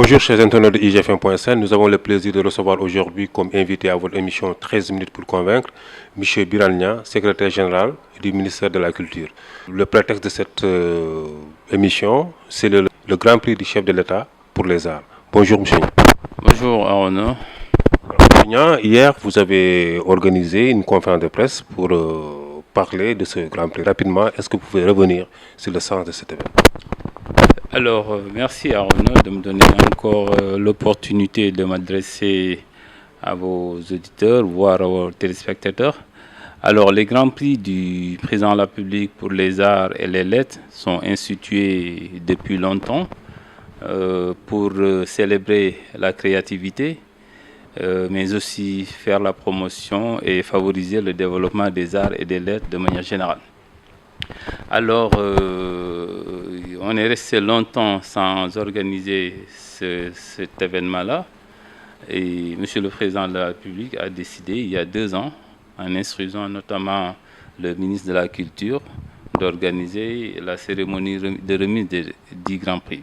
Bonjour chers internautes de IGF1.sn, nous avons le plaisir de recevoir aujourd'hui comme invité à votre émission 13 minutes pour convaincre, M. Biralnia, secrétaire général du ministère de la Culture. Le prétexte de cette émission, c'est le Grand Prix du chef de l'État pour les arts. Bonjour monsieur. Bonjour Arnaud. Hier, vous avez organisé une conférence de presse pour parler de ce Grand Prix. Rapidement, est-ce que vous pouvez revenir sur le sens de cet événement? Alors, merci Arnaud de me donner encore l'opportunité de m'adresser à vos auditeurs, voire à vos téléspectateurs. Alors, les Grands Prix du Président de la République pour les arts et les lettres sont institués depuis longtemps pour célébrer la créativité, mais aussi faire la promotion et favoriser le développement des arts et des lettres de manière générale. Alors, on est resté longtemps sans organiser cet événement-là. Et M. le Président de la République a décidé, il y a 2 ans, en instruisant notamment le ministre de la Culture, d'organiser la cérémonie de remise des 10 Grands Prix.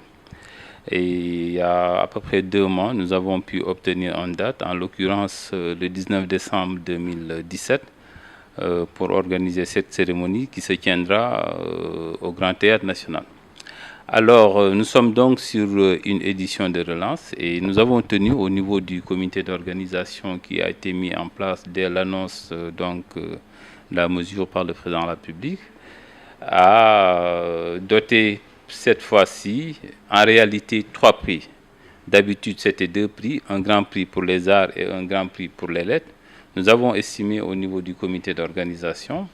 Et il y a à peu près 2 mois, nous avons pu obtenir une date, en l'occurrence le 19 décembre 2017, pour organiser cette cérémonie qui se tiendra au Grand Théâtre National. Alors, nous sommes donc sur une édition de relance et nous avons tenu au niveau du comité d'organisation qui a été mis en place dès l'annonce de la mesure par le président de la République à doter cette fois-ci en réalité 3 prix. D'habitude, c'était 2 prix, un grand prix pour les arts et un grand prix pour les lettres. Nous avons estimé au niveau du comité d'organisation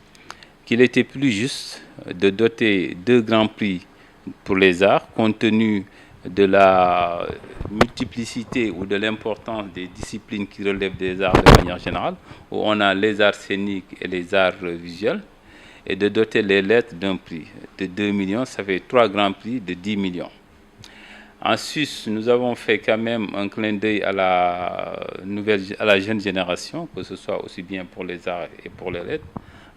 qu'il était plus juste de doter 2 grands prix pour les arts, compte tenu de la multiplicité ou de l'importance des disciplines qui relèvent des arts de manière générale, où on a les arts scéniques et les arts visuels, et de doter les lettres d'un prix de 2 millions, ça fait 3 grands prix de 10 millions. En Suisse, nous avons fait quand même un clin d'œil à la jeune génération, que ce soit aussi bien pour les arts et pour les lettres,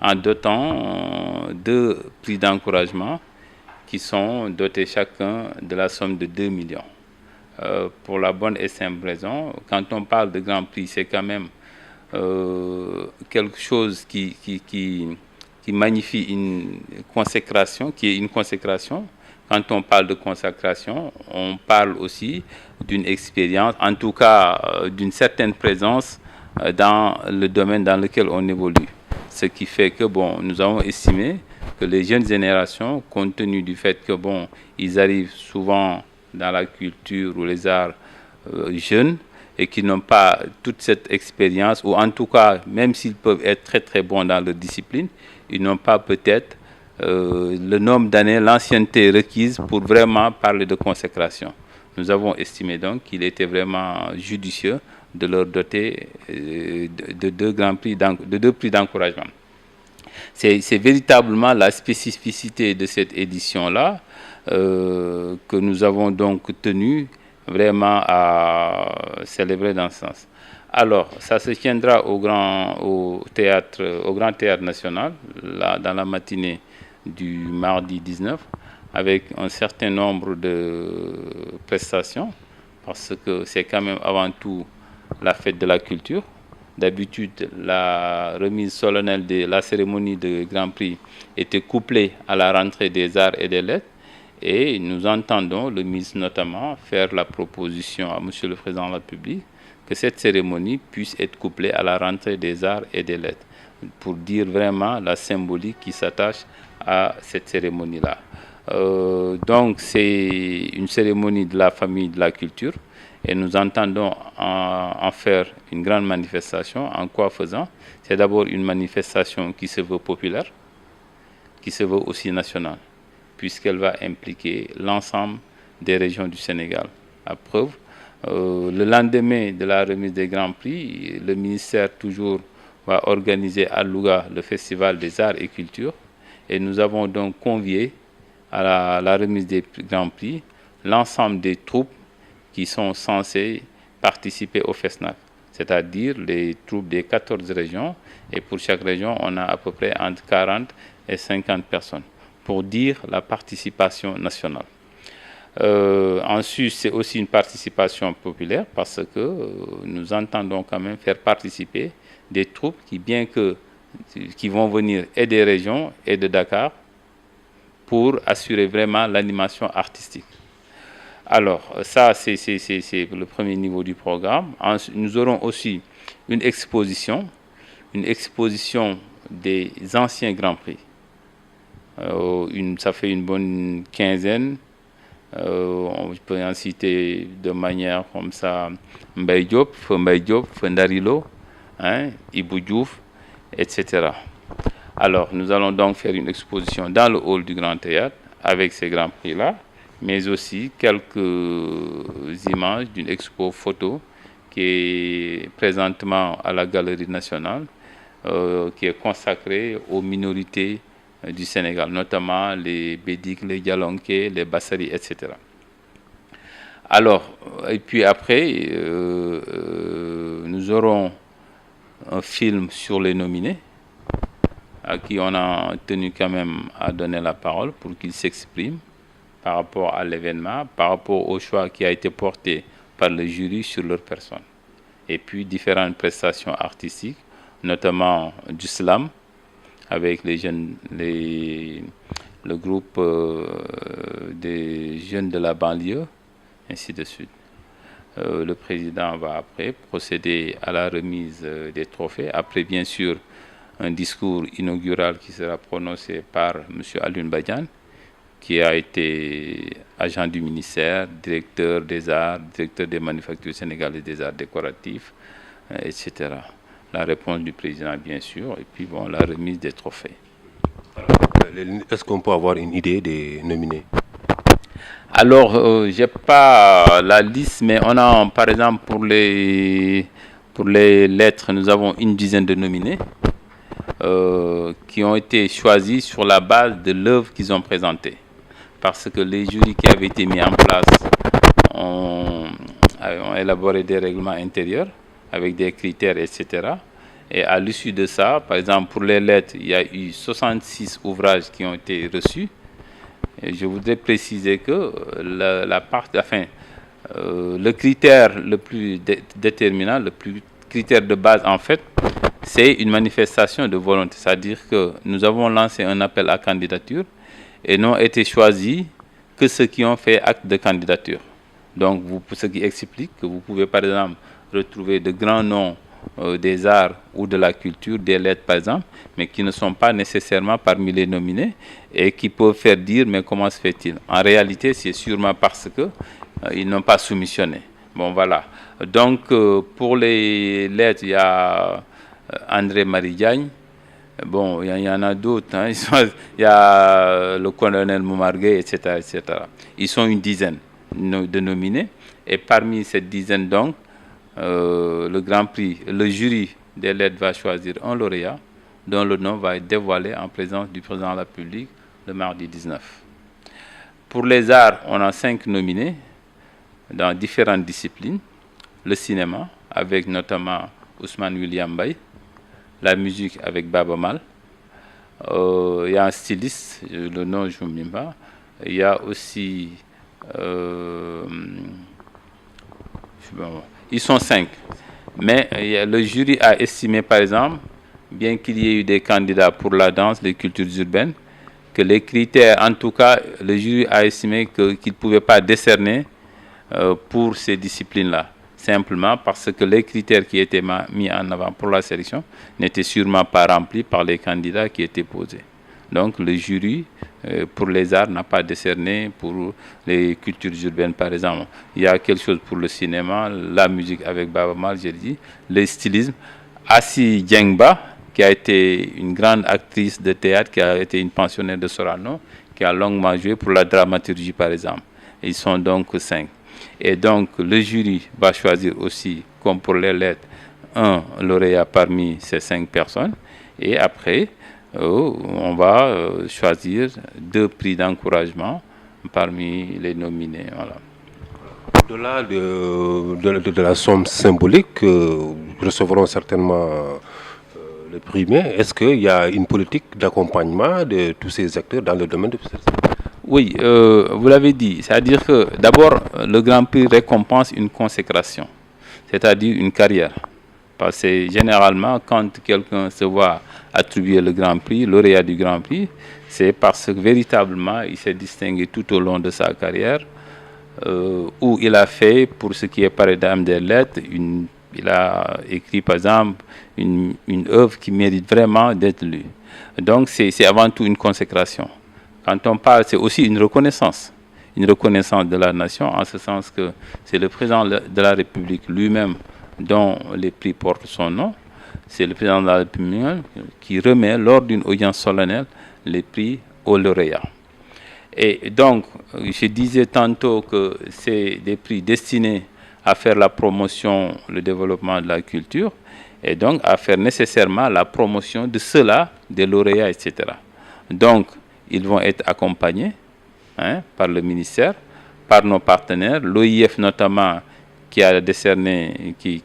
en dotant 2 prix d'encouragement qui sont dotés chacun de la somme de 2 millions. Pour la bonne et simple raison, quand on parle de Grand Prix, c'est quand même quelque chose qui magnifie une consécration, qui est une consécration. Quand on parle de consécration, on parle aussi d'une expérience, en tout cas d'une certaine présence dans le domaine dans lequel on évolue. Ce qui fait que, nous avons estimé que les jeunes générations, compte tenu du fait que, ils arrivent souvent dans la culture ou les arts jeunes et qui n'ont pas toute cette expérience, ou en tout cas, même s'ils peuvent être très très bons dans leur discipline, ils n'ont pas peut-être le nombre d'années, l'ancienneté requise pour vraiment parler de consécration. Nous avons estimé donc qu'il était vraiment judicieux de leur doter de 2 prix d'encouragement. C'est véritablement la spécificité de cette édition-là que nous avons donc tenu vraiment à célébrer dans ce sens. Alors, ça se tiendra au Grand Théâtre National, là, dans la matinée du mardi 19, avec un certain nombre de prestations, parce que c'est quand même avant tout la fête de la culture. D'habitude, la remise solennelle de la cérémonie de Grand Prix était couplée à la rentrée des arts et des lettres, et nous entendons, le ministre notamment, faire la proposition à M. le Président de la République que cette cérémonie puisse être couplée à la rentrée des arts et des lettres, pour dire vraiment la symbolique qui s'attache à cette cérémonie-là. Donc c'est une cérémonie de la famille de la culture et nous entendons en faire une grande manifestation. En quoi faisant? C'est d'abord une manifestation qui se veut populaire, qui se veut aussi nationale, puisqu'elle va impliquer l'ensemble des régions du Sénégal. À preuve, le lendemain de la remise des Grands Prix, le ministère toujours va organiser à Louga le Festival des Arts et Culture. Et nous avons donc convié à la remise des Grands Prix l'ensemble des troupes qui sont censées participer au FESNAC, c'est-à-dire les troupes des 14 régions. Et pour chaque région, on a à peu près entre 40 et 50 personnes, pour dire la participation nationale. Ensuite, c'est aussi une participation populaire parce que nous entendons quand même faire participer des troupes qui vont venir et des régions et de Dakar pour assurer vraiment l'animation artistique. Alors, ça, c'est le premier niveau du programme. Ensuite, nous aurons aussi une exposition des anciens Grands Prix. Ça fait une bonne quinzaine. On peut en citer de manière comme ça Mbaye Diop, Ndarilo, Ibou Diouf, etc. Alors, nous allons donc faire une exposition dans le hall du Grand Théâtre avec ces Grands Prix-là, mais aussi quelques images d'une expo photo qui est présentement à la Galerie nationale, qui est consacrée aux minorités du Sénégal, notamment les Bédik, les Dialonké, les Bassari, etc. Alors, et puis après, nous aurons un film sur les nominés, à qui on a tenu quand même à donner la parole pour qu'ils s'expriment par rapport à l'événement, par rapport au choix qui a été porté par le jury sur leur personne. Et puis différentes prestations artistiques, notamment du slam, avec le groupe des jeunes de la banlieue, ainsi de suite. Le président va après procéder à la remise des trophées. Après, bien sûr, un discours inaugural qui sera prononcé par M. Alioune Badiane, qui a été agent du ministère, directeur des arts, directeur des manufactures sénégalaises des arts décoratifs, etc. La réponse du président, bien sûr, et puis bon, la remise des trophées. Est-ce qu'on peut avoir une idée des nominés? Alors, je n'ai pas la liste, mais on a, par exemple, pour les lettres, nous avons une dizaine de nominés qui ont été choisis sur la base de l'œuvre qu'ils ont présentée. Parce que les jurys qui avaient été mis en place ont élaboré des règlements intérieurs avec des critères, etc. Et à l'issue de ça, par exemple, pour les lettres, il y a eu 66 ouvrages qui ont été reçus. Et je voudrais préciser que le critère le plus déterminant, critère de base, en fait, c'est une manifestation de volonté. C'est-à-dire que nous avons lancé un appel à candidature et n'ont été choisis que ceux qui ont fait acte de candidature. Donc, ce qui explique que vous pouvez, par exemple, retrouver de grands noms des arts ou de la culture, des lettres par exemple, mais qui ne sont pas nécessairement parmi les nominés et qui peuvent faire dire mais comment se fait-il? En réalité, c'est sûrement parce que ils n'ont pas soumissionné. Bon, voilà. Donc, pour les lettres, il y a André Marie Diagne. Bon, il y en a d'autres. Hein. Il y a le colonel Moumargué, etc., etc. Ils sont une dizaine de nominés. Et parmi cette dizaine, donc, le Grand Prix, le jury des lettres va choisir un lauréat dont le nom va être dévoilé en présence du président de la République le mardi 19. Pour les arts, on a 5 nominés dans différentes disciplines. Le cinéma, avec notamment Ousmane William Baye. La musique avec Baba Mal. Il y a un styliste, le nom je ne me souviens pas. Il y a aussi... ils sont 5. Mais le jury a estimé, par exemple, bien qu'il y ait eu des candidats pour la danse, les cultures urbaines, que les critères, en tout cas, le jury a estimé qu'il ne pouvait pas décerner pour ces disciplines-là. Simplement parce que les critères qui étaient mis en avant pour la sélection n'étaient sûrement pas remplis par les candidats qui étaient posés. Donc le jury, pour les arts, n'a pas décerné pour les cultures urbaines, par exemple. Il y a quelque chose pour le cinéma, la musique avec Baba Mal, j'ai dit, le stylisme. Assi Djengba, qui a été une grande actrice de théâtre, qui a été une pensionnaire de Sorano, qui a longuement joué pour la dramaturgie, par exemple. Ils sont donc 5. Et donc, le jury va choisir aussi, comme pour les lettres, un lauréat parmi ces 5 personnes. Et après, on va choisir 2 prix d'encouragement parmi les nominés. Voilà. Au-delà de la somme symbolique, recevront certainement le prix. Mais est-ce qu'il y a une politique d'accompagnement de tous ces acteurs dans le domaine de cette... Oui, vous l'avez dit, c'est-à-dire que d'abord, le Grand Prix récompense une consécration, c'est-à-dire une carrière. Parce que généralement, quand quelqu'un se voit attribuer le Grand Prix, lauréat du Grand Prix, c'est parce que véritablement, il s'est distingué tout au long de sa carrière, où il a fait, pour ce qui est par exemple des lettres, il a écrit par exemple une œuvre qui mérite vraiment d'être lue. Donc c'est avant tout une consécration. Quand on parle, c'est aussi une reconnaissance de la nation, en ce sens que c'est le président de la République lui-même dont les prix portent son nom. C'est le président de la République qui remet, lors d'une audience solennelle, les prix aux lauréats. Et donc, je disais tantôt que c'est des prix destinés à faire la promotion, le développement de la culture, et donc à faire nécessairement la promotion de ceux-là, des lauréats, etc. Donc, ils vont être accompagnés par le ministère, par nos partenaires, l'OIF notamment, qui a décerné, qui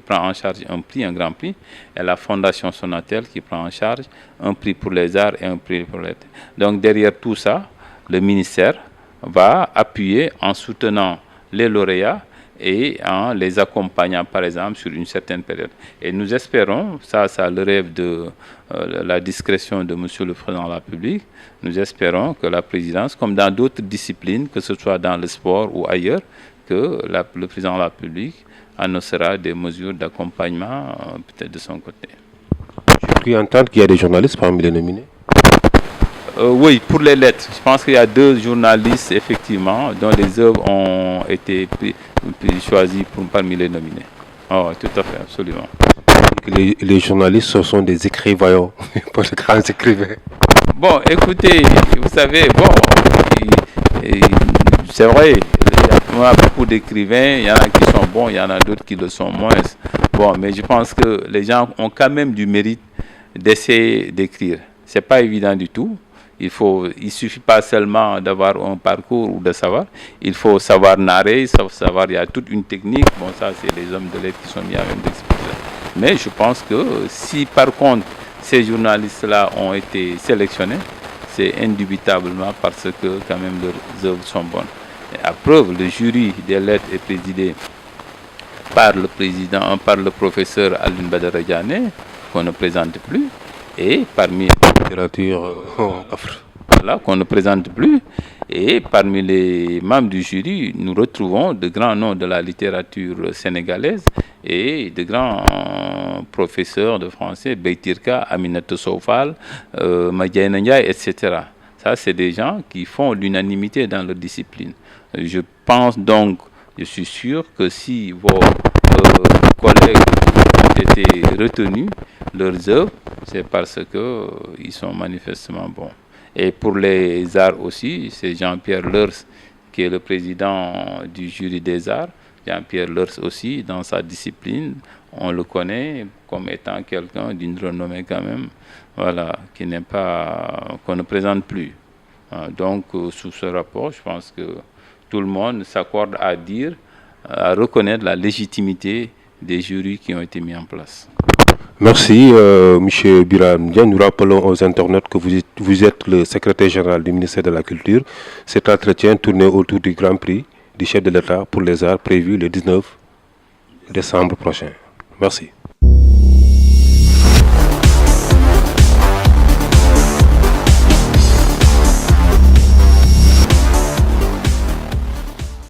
prend en charge un prix, un grand prix, et la Fondation Sonatel qui prend en charge un prix pour les arts et un prix pour les... Donc derrière tout ça, le ministère va appuyer en soutenant les lauréats et en les accompagnant, par exemple, sur une certaine période. Et nous espérons, ça le rêve de la discrétion de Monsieur le Président de la République, nous espérons que la présidence, comme dans d'autres disciplines, que ce soit dans le sport ou ailleurs, que le président de la République annoncera des mesures d'accompagnement peut-être de son côté. J'ai cru entendre qu'il y a des journalistes parmi les nominés. Oui, pour les lettres. Je pense qu'il y a 2 journalistes, effectivement, dont les œuvres ont été choisies parmi les nominés. Oh, tout à fait, absolument. Les journalistes, ce sont des écrivains, pas de grands écrivains. Bon, écoutez, vous savez, c'est vrai, il y a beaucoup d'écrivains, il y en a qui sont bons, il y en a d'autres qui le sont moins. Bon, mais je pense que les gens ont quand même du mérite d'essayer d'écrire. C'est pas évident du tout. Il suffit pas seulement d'avoir un parcours ou de savoir. Il faut savoir narrer, savoir, il y a toute une technique. Bon, ça, c'est les hommes de lettres qui sont mis à même d'expliquer. Mais je pense que si par contre ces journalistes-là ont été sélectionnés, c'est indubitablement parce que quand même leurs œuvres sont bonnes. Et à preuve, le jury des lettres est présidé par le professeur Alioune Badara Diané, qu'on ne présente plus, et parmi qu'on ne présente plus, et parmi les membres du jury, nous retrouvons de grands noms de la littérature sénégalaise et de grands professeurs de français, Beytirka, Aminata Sow Fall, Madiaye Ndiaye, etc. Ça, c'est des gens qui font l'unanimité dans leur discipline. Je pense donc, je suis sûr que si vos collègues ont été retenus, leurs œuvres, c'est parce qu'ils sont manifestement bons. Et pour les arts aussi, c'est Jean-Pierre Lers qui est le président du jury des arts. Jean-Pierre Lers aussi, dans sa discipline, on le connaît comme étant quelqu'un d'une renommée quand même, voilà, qu'on ne présente plus. Donc, sous ce rapport, je pense que tout le monde s'accorde à reconnaître la légitimité des jurys qui ont été mis en place. Merci, M. Birane Ndiaye. Nous rappelons aux internautes que vous êtes le secrétaire général du ministère de la Culture. Cet entretien tourné autour du Grand Prix du chef de l'État pour les arts prévu le 19 décembre prochain. Merci.